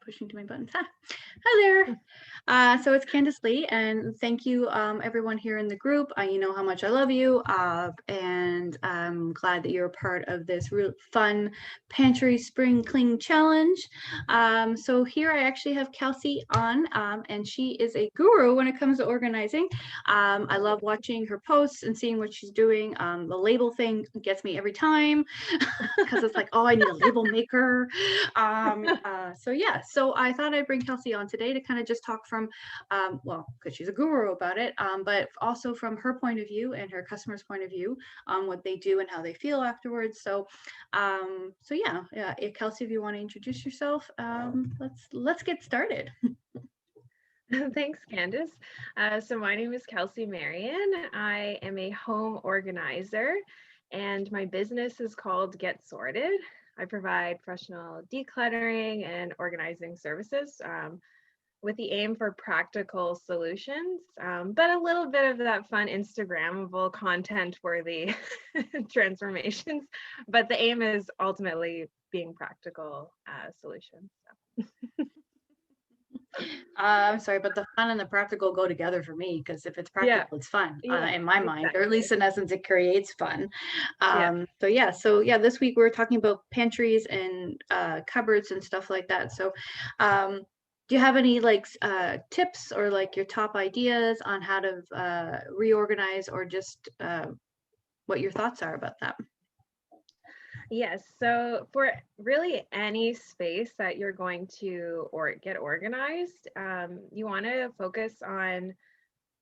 Pushing to my buttons. Hi there. So it's Candace Lee, and thank you, everyone here in the group. You know how much I love you, and I'm glad that you're a part of this real fun pantry spring clean challenge. So here I actually have Kelsey on, and she is a guru when it comes to organizing. I love watching her posts and seeing what she's doing. The label thing gets me every time because it's like, oh, I need a label maker. So yeah, so I thought I'd bring Kelsey on today to kind of just talk from, well, because she's a guru about it, but also from her point of view and her customers' point of view, what they do and how they feel afterwards. So yeah, Kelsey, if you want to introduce yourself, let's get started. Thanks, Candace. So my name is Kelsey Marion. I am a home organizer, and my business is called Get Sorted. I provide professional decluttering and organizing services with the aim for practical solutions, but a little bit of that fun Instagrammable content worthy transformations. But the aim is ultimately being practical solutions. So. I'm sorry, but the fun and the practical go together for me because if it's practical, it's fun in my mind, or at least in essence, it creates fun. So yeah, this week we're talking about pantries and cupboards and stuff like that. So do you have any tips or like your top ideas on how to reorganize or just what your thoughts are about that? Yes. So for really any space that you're going to get organized, you want to focus on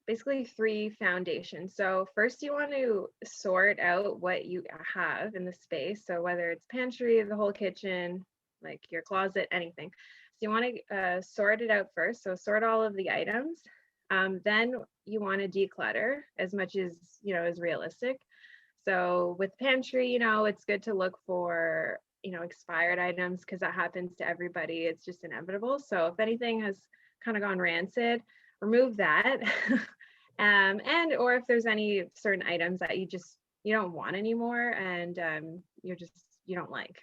basically three foundations. So first, you want to sort out what you have in the space. So whether it's pantry, the whole kitchen, like your closet, anything. So you want to sort it out first. So sort all of the items. Then you want to declutter as much as is realistic. So with pantry, it's good to look for, expired items because that happens to everybody. It's just inevitable. So if anything has kind of gone rancid, remove that. And or if there's any certain items that you don't want anymore and you don't like.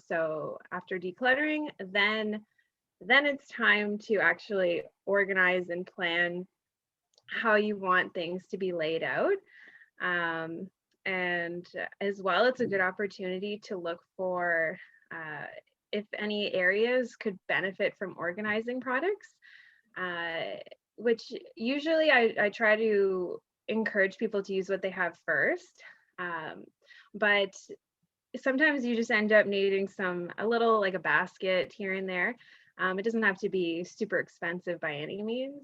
So after decluttering, then it's time to actually organize and plan how you want things to be laid out. And as well, it's a good opportunity to look for if any areas could benefit from organizing products, which usually I try to encourage people to use what they have first. But sometimes you just end up needing a little like a basket here and there. It doesn't have to be super expensive by any means.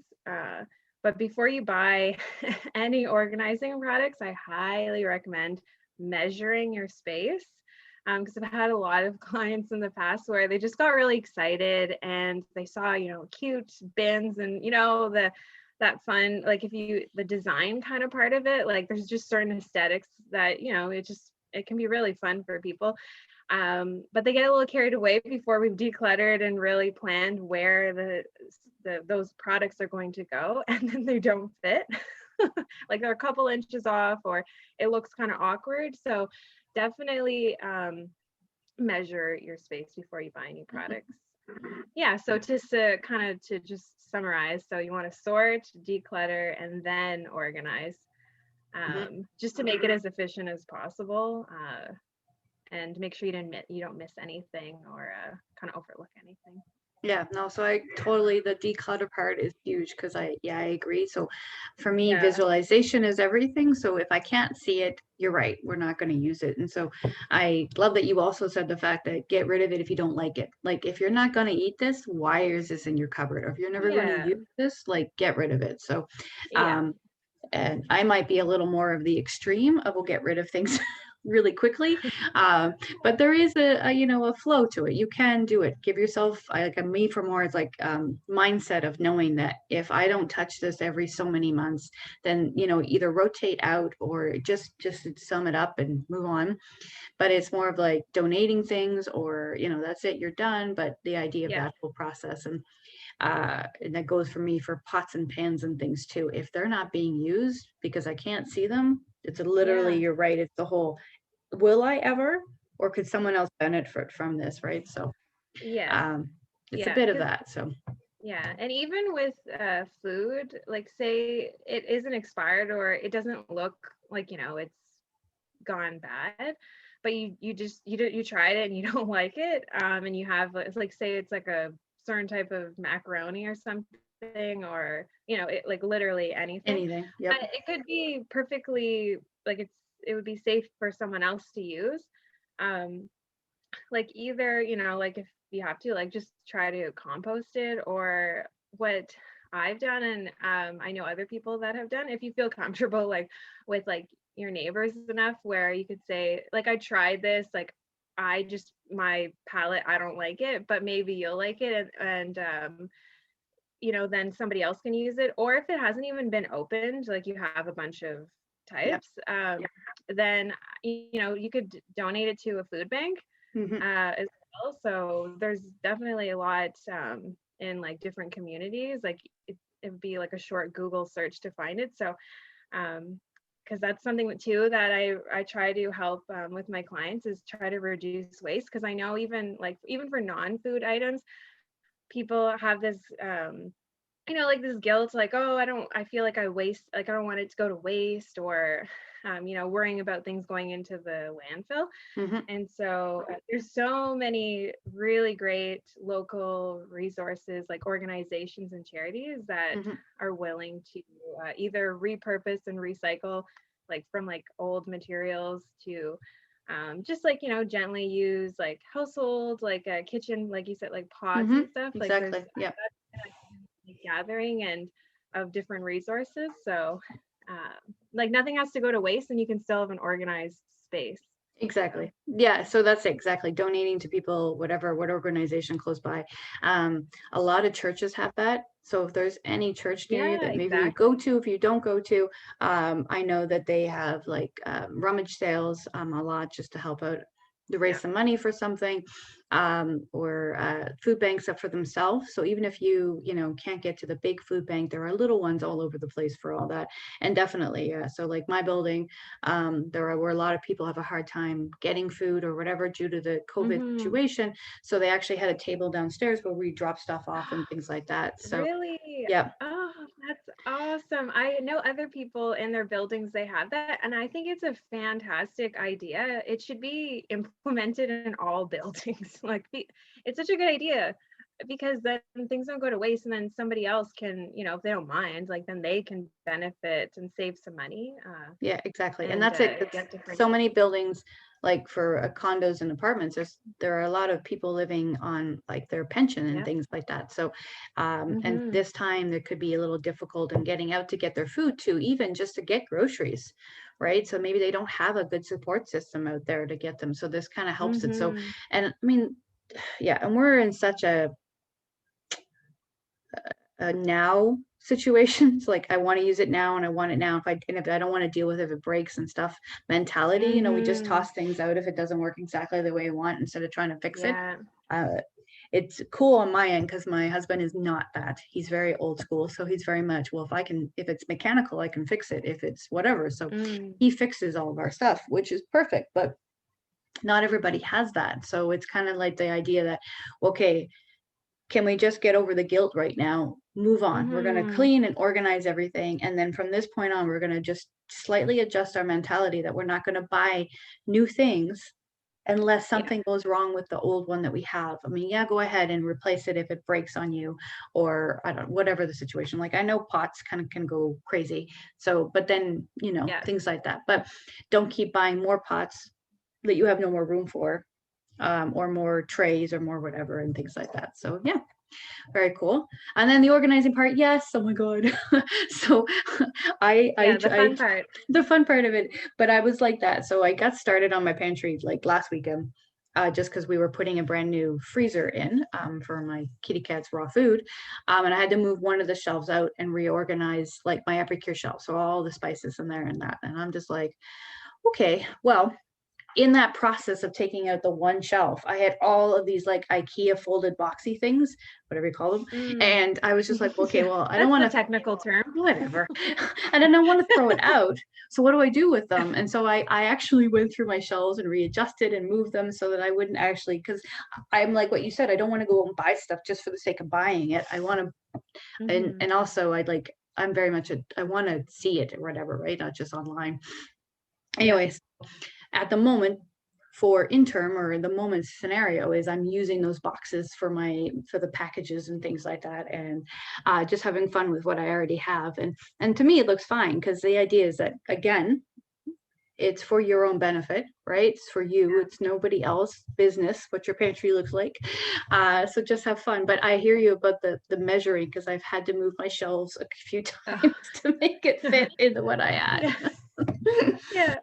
But before you buy any organizing products, I highly recommend measuring your space because I've had a lot of clients in the past where they just got really excited and they saw, cute bins and, that fun, like the design kind of part of it, like there's just certain aesthetics that, it can be really fun for people. But they get a little carried away before we've decluttered and really planned where those products are going to go, and then they don't fit. Like they're a couple inches off or it looks kind of awkward. So definitely measure your space before you buy any products. Yeah, so just to just summarize, so you want to sort, declutter, and then organize, just to make it as efficient as possible. And make sure you don't miss anything or kind of overlook anything. Yeah, no, so the declutter part is huge because I agree. So for me, visualization is everything. So if I can't see it, you're right, we're not going to use it. And so I love that you also said the fact that get rid of it if you don't like it. Like if you're not going to eat this, why is this in your cupboard? Or if you're never going to use this, like get rid of it. So and I might be a little more of the extreme of we'll get rid of things really quickly. But there is a flow to it. You can do it. Give yourself like a me for more. It's like mindset of knowing that if I don't touch this every so many months, then either rotate out or just sum it up and move on. But it's more of like donating things or that's it, you're done. But the idea of that whole process and that goes for me for pots and pans and things too. If they're not being used because I can't see them, it's literally, you're right. It's the whole, will I ever, or could someone else benefit from this? Right. So, it's a Yeah, bit of 'cause that. So yeah, and even with food, like say it isn't expired or it doesn't look like, it's gone bad, but you just you tried it and you don't like it, and you have it's like say it's like a certain type of macaroni or something, or it like literally anything, anything. but Yep. it could be perfectly like it would be safe for someone else to use. Um, like either like if you have to like just try to compost it, or what I've done, and I know other people that have done, if you feel comfortable like with like your neighbors enough where you could say like I tried this, like I just my palate I don't like it, but maybe you'll like it, and then somebody else can use it, or if it hasn't even been opened, like you have a bunch of Yep. types, then you could donate it to a food bank Hmm. as well. So there's definitely a lot in like different communities. Like it would be like a short Google search to find it. So because that's something too that I try to help with my clients, is try to reduce waste, because I know even for non-food items, people have this like this guilt, like, oh, I feel like I waste, like I don't want it to go to waste, or worrying about things going into the landfill. Hmm. And so there's so many really great local resources, like organizations and charities that Hmm. are willing to either repurpose and recycle, like from like old materials to just like gently use like household, like a kitchen, like you said, like pots Hmm. and stuff. Like there's Exactly. Yep. gathering and of different resources. So like nothing has to go to waste, and you can still have an organized space. So Exactly. Yeah. So that's it, exactly. Donating to people, whatever, what organization close by. A lot of churches have that. So if there's any church near you yeah, that maybe you exactly. go to, if you don't go to, I know that they have like rummage sales a lot just to help out to Yeah. raise some money for something, or food banks up for themselves. So even if you can't get to the big food bank, there are little ones all over the place for all that. And definitely, yeah. So like my building, there are where a lot of people have a hard time getting food or whatever due to the COVID Hmm. situation. So they actually had a table downstairs where we drop stuff off and things like that. So Really? yeah, Oh, that's awesome. I know other people in their buildings, they have that. And I think it's a fantastic idea. It should be implemented in all buildings. It's such a good idea, because then things don't go to waste, and then somebody else can, if they don't mind, like then they can benefit and save some money, yeah, exactly. And and that's it. It's get different. so many buildings, like for condos and apartments, there are a lot of people living on like their pension and Yeah. things like that. So and Hmm. this time there could be a little difficult in getting out to get their food too, even just to get groceries, right? So maybe they don't have a good support system out there to get them. So this kind of helps it. So, Hmm. and I mean, yeah, and we're in such a now situations like I want to use it now and I want it now, if I don't want to deal with it if it breaks and stuff mentality, we just Hmm. toss things out if it doesn't work exactly the way we want instead of trying to fix it. Yeah. uh, it's cool on my end because my husband is not that. He's very old school, so he's very much, well, if it's mechanical I can fix it, if it's whatever. So Mm. he fixes all of our stuff, which is perfect, but not everybody has that. So it's kind of like the idea that, okay, can we just get over the guilt right now? Move on. We're going to Hmm. clean and organize everything. And then from this point on, we're going to just slightly adjust our mentality that we're not going to buy new things unless Yeah. something goes wrong with the old one that we have. I mean, yeah, go ahead and replace it if it breaks on you, or I don't, whatever the situation. Like I know pots kind of can go crazy. So, but then, Yes. things like that. But don't keep buying more pots that you have no more room for, or more trays or more whatever and things like that. So yeah, very cool. And then the organizing part, yes. Oh my god. So Yeah, the fun part. the fun part of it. But I was like that. So I got started on my pantry like last weekend. Just because we were putting a brand new freezer in, for my kitty cat's raw food, and I had to move one of the shelves out and reorganize like my epicure shelf, so all the spices in there and that. And I'm just like, okay, well, in that process of taking out the one shelf, I had all of these like IKEA folded boxy things, whatever you call them. Mm. And I was just like, okay, well, I don't That's want the to, technical term. whatever. And then I want to throw it out. So what do I do with them? And so I actually went through my shelves and readjusted and moved them so that I wouldn't actually, because I'm like what you said, I don't want to go and buy stuff just for the sake of buying it. I want to, Mhm. and also I'm very much I want to see it or whatever, right? Not just online. Yeah. Anyways, at the moment, for interim or the moment scenario is I'm using those boxes for the packages and things like that, and just having fun with what I already have. And to me, it looks fine, because the idea is that, again, it's for your own benefit, right? It's for you. It's nobody else business what your pantry looks like. So just have fun. But I hear you about the measuring, because I've had to move my shelves a few times to make it fit into what I Yeah. had. Yeah. Yeah.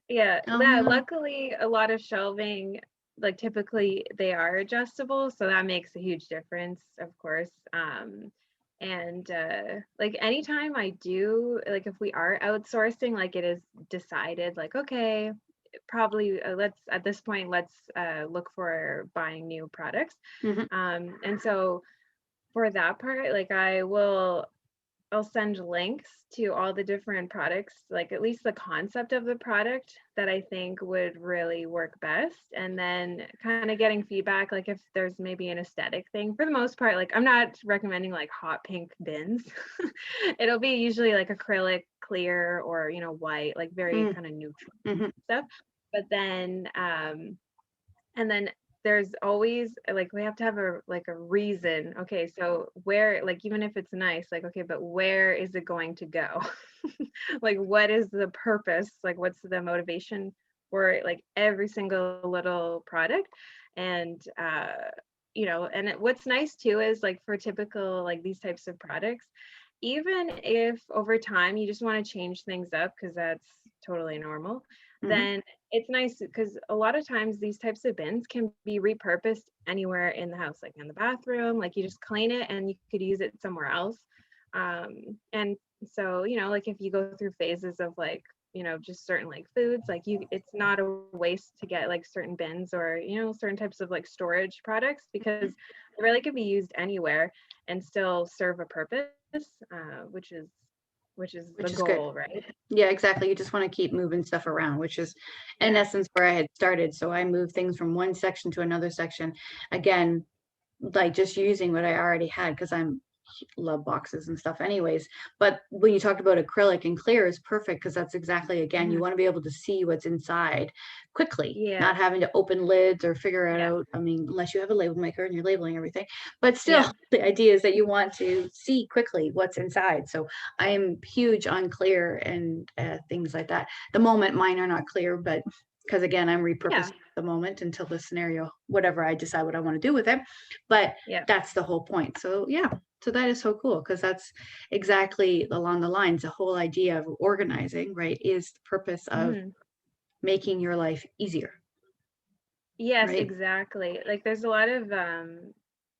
Yeah. Um, Luckily, a lot of shelving, like typically they are adjustable, so that makes a huge difference, of course. And like anytime I do, like if we are outsourcing, like it is decided, like, okay, probably let's at this point, let's look for buying new products. mhm, And so for that part, like I'll send links to all the different products, like at least the concept of the product that I think would really work best. And then kind of getting feedback, like if there's maybe an aesthetic thing. For the most part, like I'm not recommending like hot pink bins. It'll be usually like acrylic, clear, or, white, like very mm, kind of neutral mhm. stuff. But then, and then there's always like we have to have a reason. Okay, so where, like, even if it's nice, like, okay, but where is it going to go? Like, what is the purpose? Like, what's the motivation for like every single little product? And what's nice too is like for typical like these types of products, even if over time you just want to change things up, because that's totally normal, Mhm. then it's nice because a lot of times these types of bins can be repurposed anywhere in the house, like in the bathroom, like you just clean it and you could use it somewhere else. And so, like if you go through phases of like, just certain like foods, like it's not a waste to get like certain bins or, certain types of like storage products, because they really could be used anywhere and still serve a purpose, which is the Which is good. goal, right? Yeah, exactly. You just want to keep moving stuff around, which is in Yeah. essence where I had started. So I moved things from one section to another section. Again, like just using what I already had, because I'm love boxes and stuff anyways. But when you talked about acrylic and clear is perfect, because that's exactly, again, you Mhm. want to be able to see what's inside quickly, Yeah. not having to open lids or figure it Yeah. out. I mean, unless you have a label maker and you're labeling everything, but still Yeah. the idea is that you want to see quickly what's inside. So I am huge on clear and things like that. The moment mine are not clear, but because again, I'm Yeah. repurposing the moment until the scenario, whatever I decide what I want to do with it. But Yeah. that's the whole point. So yeah, so that is so cool, because that's exactly along the lines, the whole idea of organizing, right, is the purpose of Mhm. making your life easier, Yes, right? exactly. Like there's a lot of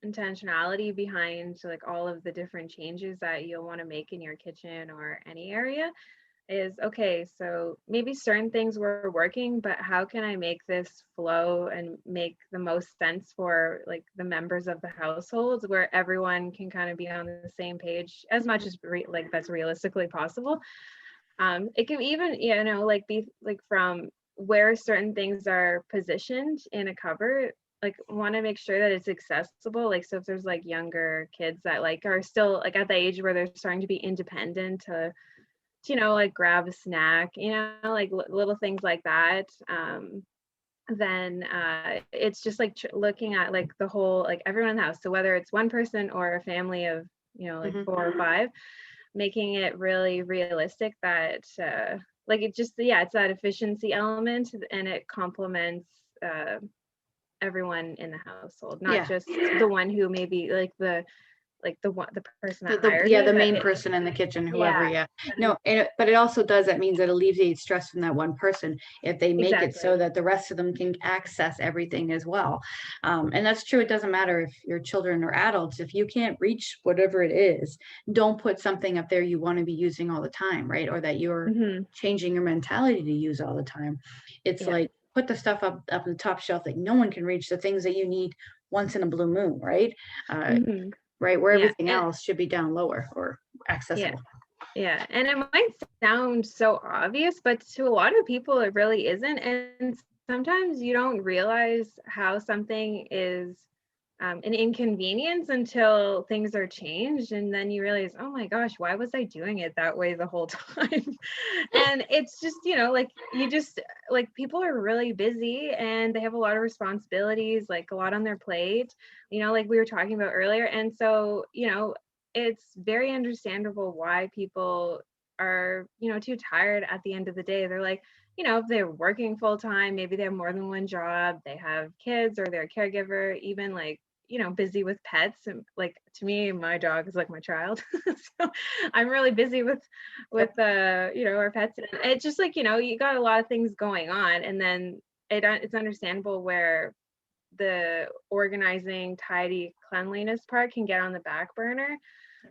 intentionality behind like all of the different changes that you'll want to make in your kitchen or any area. Is okay, so maybe certain things were working, but how can I make this flow and make the most sense for like the members of the household, where everyone can kind of be on the same page as much as like that's realistically possible. It can even, like be like from where certain things are positioned in a cupboard, like want to make sure that it's accessible. Like, so if there's like younger kids that like are still like at the age where they're starting to be independent to like grab a snack, like little things like that. Then it's just like looking at like the whole, like everyone in the house. So whether it's one person or a family of, like Mhm. 4 or 5, making it really realistic that like it just, yeah, it's that efficiency element and it complements everyone in the household, not Yeah, just the one who maybe like the person that hired yeah, me, the but main person in the kitchen, whoever, yeah, yeah. No, and but it also does, that means it alleviates stress from that one person if they make it so exactly. that the rest of them can access everything as well. And that's true. It doesn't matter if you're children or adults. If you can't reach whatever it is, don't put something up there you want to be using all the time, right? Or that you're Hmm. changing your mentality to use all the time. It's Yeah. like put the stuff up on the top shelf that no one can reach, the things that you need once in a blue moon, right? Mhm. Right, where Yeah. everything And else should be down lower or yeah. accessible. Yeah. And it might sound so obvious, but to a lot of people, it really isn't. And sometimes you don't realize how something is an inconvenience until things are changed. And then you realize, oh my gosh, why was I doing it that way the whole time? And it's just, like you just, like people are really busy and they have a lot of responsibilities, like a lot on their plate, like we were talking about earlier. And so, it's very understandable why people are, too tired at the end of the day. They're like, if they're working full time, maybe they have more than one job, they have kids or they're a caregiver, even like, busy with pets. And like to me, my dog is like my child. So I'm really busy with our pets. And it's just like, you got a lot of things going on. And then it's understandable where the organizing, tidy, cleanliness part can get on the back burner.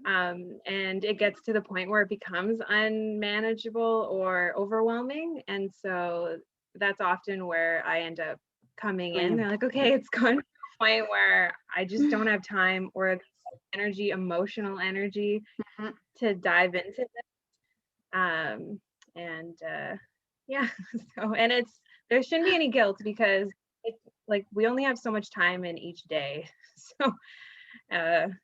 And it gets to the point where it becomes unmanageable or overwhelming. And so that's often where I end up coming in. Brilliant. They're like, okay, it's gone to the point where I just don't have time or energy, emotional energy Mhm. to dive into this. And yeah, so, and there shouldn't be any guilt because it's like we only have so much time in each day. So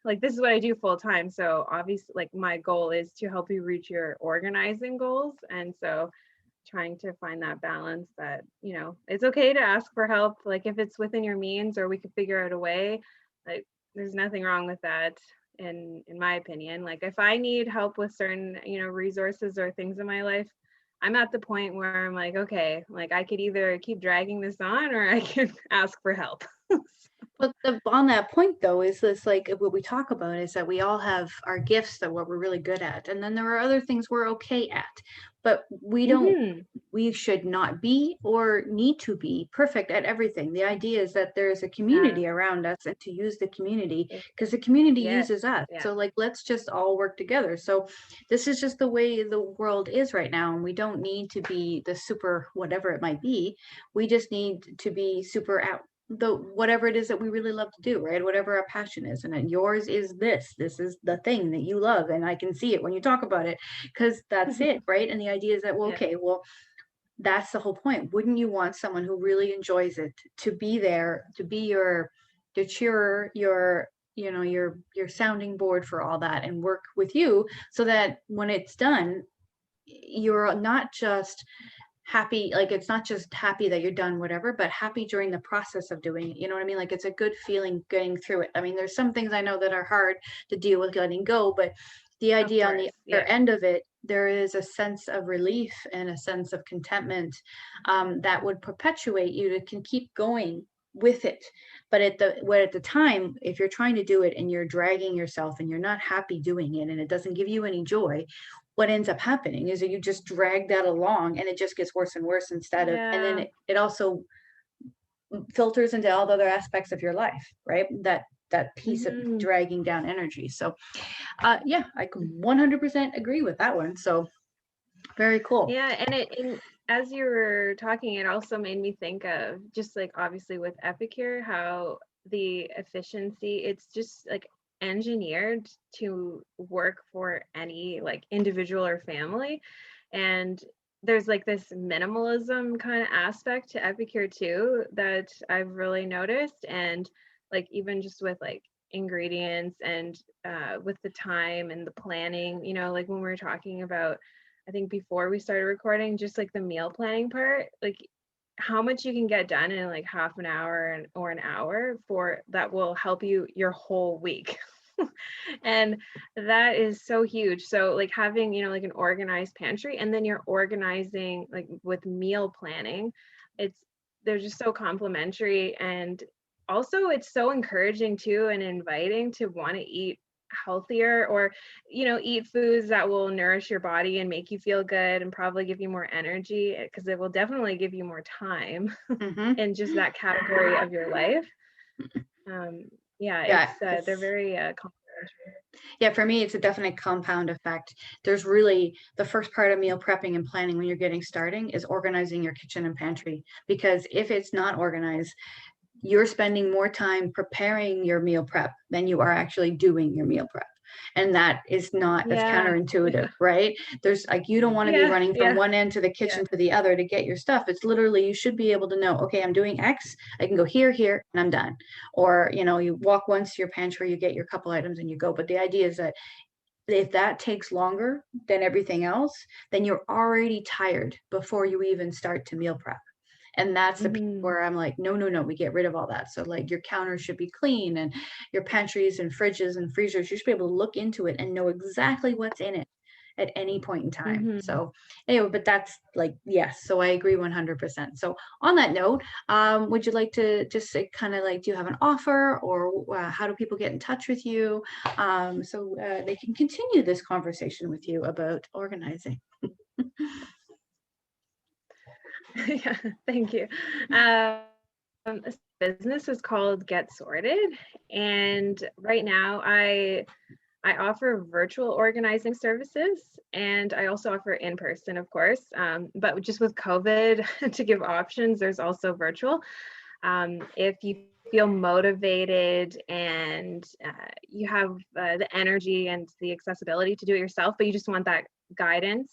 like this is what I do full time. So obviously like my goal is to help you reach your organizing goals. And so trying to find that balance that, it's okay to ask for help. Like if it's within your means or we could figure out a way, like there's nothing wrong with that in my opinion. Like if I need help with certain, resources or things in my life, I'm at the point where I'm like, okay, like I could either keep dragging this on or I can ask for help. But on that point though, is this like what we talk about is that we all have our gifts that what we're really good at. And then there are other things we're okay at. But Hmm. we should not be or need to be perfect at everything. The idea is that there's a Yeah. community around us and to use the community because the community Yes. uses us. Yeah. So like let's just all work together. So this is just the way the world is right now. And we don't need to be the super whatever it might be. We just need to be super out the whatever it is that we really love to do, right? Whatever our passion is. And then yours is this is the thing that you love. And I can see it when you talk about it because that's it, right? And the idea is that, well, Yeah. okay, well, that's the whole point. Wouldn't you want someone who really enjoys it to be there, to be your cheerer, your sounding board for all that and work with you so that when it's done, you're not just happy, like it's not just happy that you're done whatever, but happy during the process of doing it. You know what I mean? Like it's a good feeling getting through it. I mean, there's some things I know that are hard to deal with letting go, but the Of idea on the course. other Yeah. end of it, there is a sense of relief and a sense of contentment that would perpetuate you to can keep going with it. But at the time, if you're trying to do it and you're dragging yourself and you're not happy doing it and it doesn't give you any joy, what ends up happening is that you just drag that along and it just gets worse and worse instead of, and then Yeah. it also filters into all the other aspects of your life, right? That piece of Hmm. dragging down energy. So yeah, I can 100% agree with that one. So very cool. Yeah. And as you were talking, it also made me think of just like obviously with Epicure, how the efficiency, it's just like engineered to work for any like individual or family. And there's like this minimalism kind of aspect to Epicure too that I've really noticed. And like even just with like ingredients and with the time and the planning, like when we were talking about, I think before we started recording, just like the meal planning part, like how much you can get done in like half an hour or an hour for that will help you your whole week. And that is so huge. So like having, like an organized pantry and then you're organizing like with meal planning, it's they're just so complimentary. And also it's so encouraging too and inviting to want to eat healthier or eat foods that will nourish your body and make you feel good and probably give you more energy because it will definitely give you more time Mm-hmm. in just that category of your life. um yeah, Yeah, it's they're very complimentary. Yeah, for me, it's a definite compound effect. There's really the first part of meal prepping and planning when you're getting starting is organizing your kitchen and pantry. Because if it's not organized, you're spending more time preparing your meal prep than you are actually doing your meal prep. And that is not, that's Yeah, counterintuitive, right? There's like, you don't want to be yeah, running from yeah, one end to the yeah. kitchen to the other to get your stuff. It's literally, you should be able to know, okay, I'm doing X, I can go here, here, and I'm done. Or, you walk once to your pantry, you get your couple items and you go. But the idea is that if that takes longer than everything else, then you're already tired before you even start to meal prep. And that's the piece Hmm. where I'm like, no, no, no, we get rid of all that. So like your counters should be clean and your pantries and fridges and freezers, you should be able to look into it and know exactly what's in it at any point in time. Hmm. So anyway, but that's like, yes, so I agree 100%. So on that note, would you like to just kind of like, do you have an offer or how do people get in touch with you? So they can continue this conversation with you about organizing. Yeah, thank you. This business is called Get Sorted, and right now I offer virtual organizing services, and I also offer in person, of course. But just with COVID, to give options, there's also virtual. If you feel motivated and you have the energy and the accessibility to do it yourself, but you just want that guidance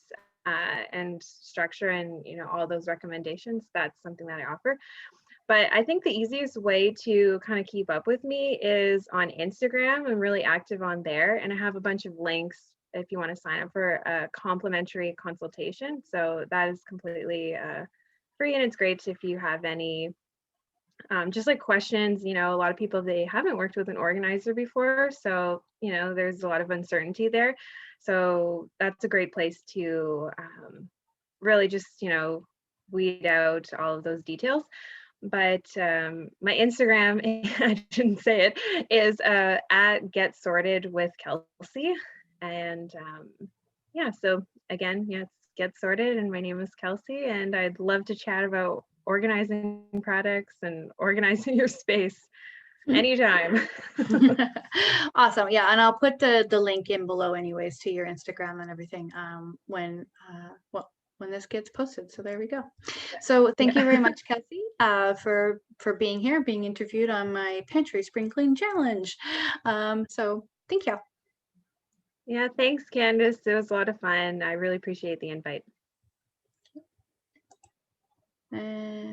and structure and all those recommendations, that's something that I offer. But I think the easiest way to kind of keep up with me is on Instagram. I'm really active on there, and I have a bunch of links if you want to sign up for a complimentary consultation. So that is completely free, and it's great if you have any just like questions. A lot of people, they haven't worked with an organizer before, so there's a lot of uncertainty there. So that's a great place to really just weed out all of those details. But my Instagram, I shouldn't say it, is at Get Sorted with Kelsey. And yeah, so again, yeah, it's Get Sorted, and my name is Kelsey, and I'd love to chat about organizing products and organizing your space anytime. Awesome. Yeah, and I'll put the link in below anyways to your Instagram and everything when this gets posted. So there we go. So thank you very Yeah. much, Kelsey, for being here, being interviewed on my pantry spring clean challenge. So thank you. Yeah, thanks, Candace. It was a lot of fun. I really appreciate the invite. And